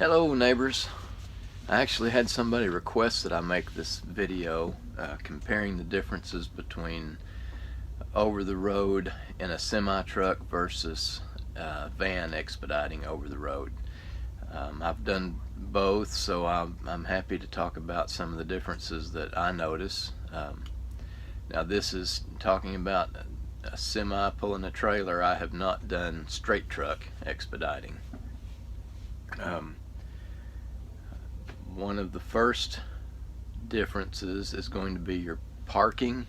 Hello neighbors. I actually had somebody request that I make this video comparing the differences between over the road in a semi-truck versus van expediting over the road. I've done both, so I'm happy to talk about some of the differences that I notice. Now this is talking about a semi pulling a trailer. I have not done straight truck expediting. One of the first differences is going to be your parking.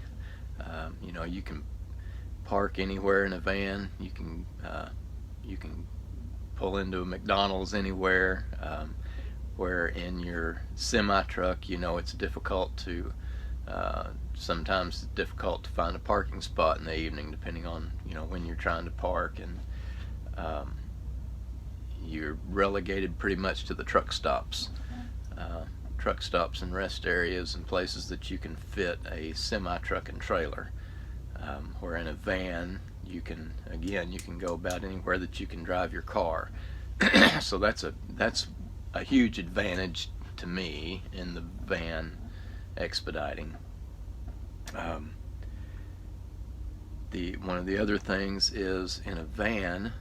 You can park anywhere in a van. You can pull into a McDonald's anywhere. Where in your semi truck, it's difficult to sometimes it's difficult to find a parking spot in the evening, depending on when you're trying to park, and you're relegated pretty much to the truck stops. Truck stops and rest areas and places that you can fit a semi-truck and trailer. Where in a van, you can go about anywhere that you can drive your car. So that's a huge advantage to me in the van expediting. One of the other things is in a van,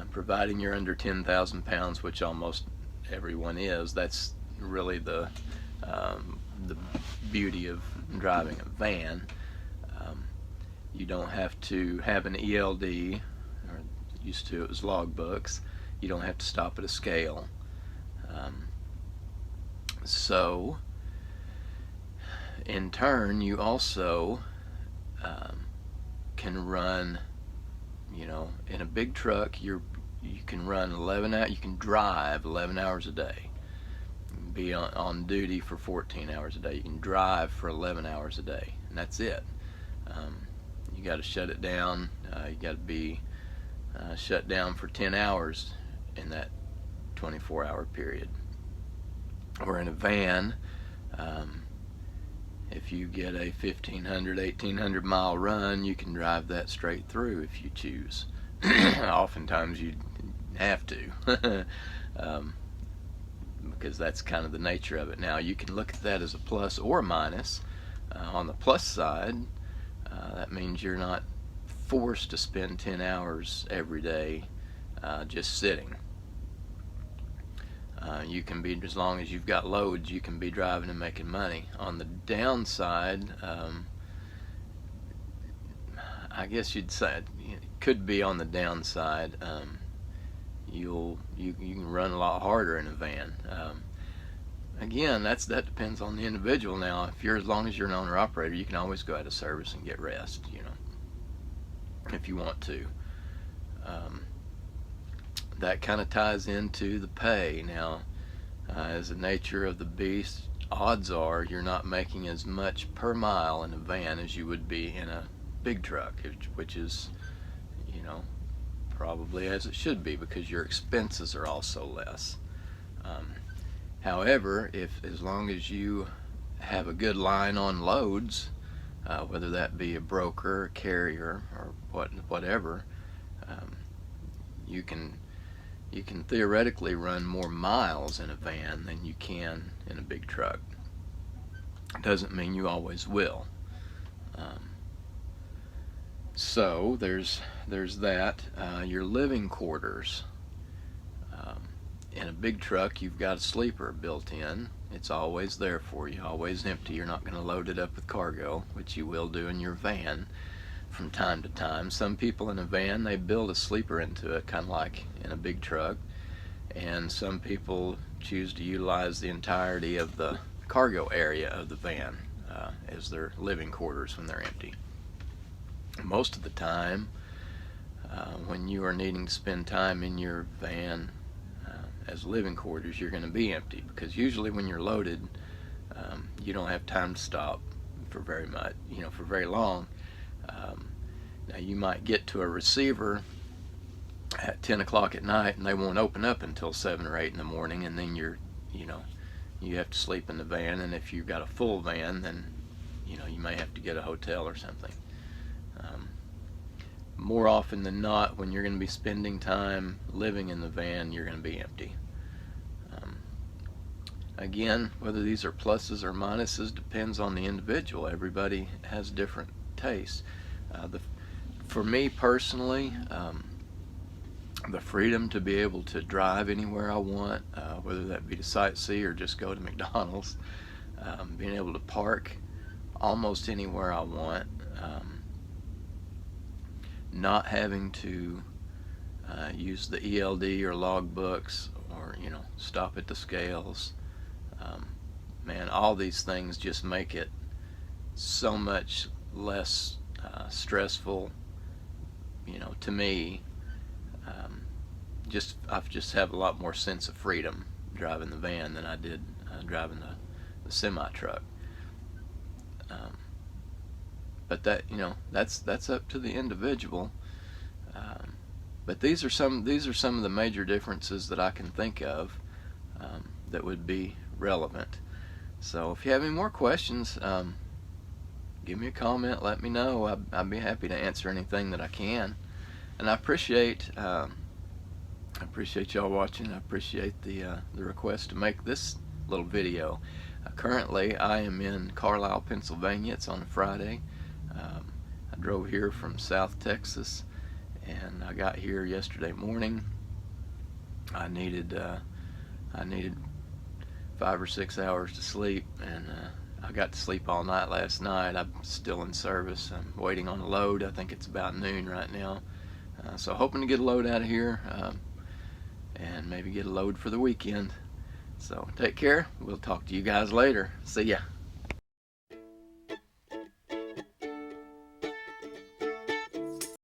providing you're under 10,000 pounds, which almost everyone is. That's really the beauty of driving a van. You don't have to have an ELD, or used to it was logbooks. You don't have to stop at a scale. So in turn, you also can run, in a big truck, you can run 11 hours, you can drive 11 hours a day. Be on duty for 14 hours a day. You can drive for 11 hours a day, and that's it. You got to shut it down. You got to be shut down for 10 hours in that 24-hour period. Or in a van, if you get a 1,500, 1,800 mile run, you can drive that straight through if you choose. Oftentimes you have to. Because that's kind of the nature of it. Now you can look at that as a plus or a minus. On the plus side, that means you're not forced to spend 10 hours every day just sitting. You can be, as long as you've got loads, you can be driving and making money. On the downside, I guess you'd say it could be on the downside. You can run a lot harder in a van. Again, that depends on the individual. Now, as long as you're an owner operator, you can always go out of service and get rest, if you want to. That kind of ties into the pay. Now, as the nature of the beast, odds are you're not making as much per mile in a van as you would be in a big truck, which is, probably as it should be, because your expenses are also less. However, as long as you have a good line on loads, whether that be a broker, a carrier, or whatever, you can theoretically run more miles in a van than you can in a big truck. Doesn't mean you always will. So there's that. Your living quarters. In a big truck, you've got a sleeper built in. It's always there for you, always empty. You're not going to load it up with cargo, which you will do in your van from time to time. Some people in a van, they build a sleeper into it, kind of like in a big truck. And some people choose to utilize the entirety of the cargo area of the van as their living quarters when they're empty. Most of the time, when you are needing to spend time in your van as living quarters, you're going to be empty, because usually when you're loaded, you don't have time to stop for very much, for very long. Now you might get to a receiver at 10 o'clock at night and they won't open up until 7 or 8 in the morning, and then you have to sleep in the van. And if you've got a full van, then you may have to get a hotel or something. More often than not, when you're going to be spending time living in the van, you're going to be empty. Again, whether these are pluses or minuses depends on the individual. Everybody has different tastes. For me personally, the freedom to be able to drive anywhere I want, whether that be to sightsee or just go to McDonald's, being able to park almost anywhere I want, not having to use the ELD or log books, or stop at the scales. Man, all these things just make it so much less stressful, to me. I just have a lot more sense of freedom driving the van than I did driving the semi truck. But that's up to the individual. But these are some of the major differences that I can think of that would be relevant. So if you have any more questions, give me a comment, let me know. I'd be happy to answer anything that I can. And I appreciate y'all watching. I appreciate the request to make this little video. Currently, I am in Carlisle, Pennsylvania. It's on a Friday. I drove here from South Texas, and I got here yesterday morning. I needed 5 or 6 hours to sleep, and I got to sleep all night last night. I'm still in service. I'm waiting on a load. I think it's about noon right now. So hoping to get a load out of here, and maybe get a load for the weekend. So take care. We'll talk to you guys later. See ya.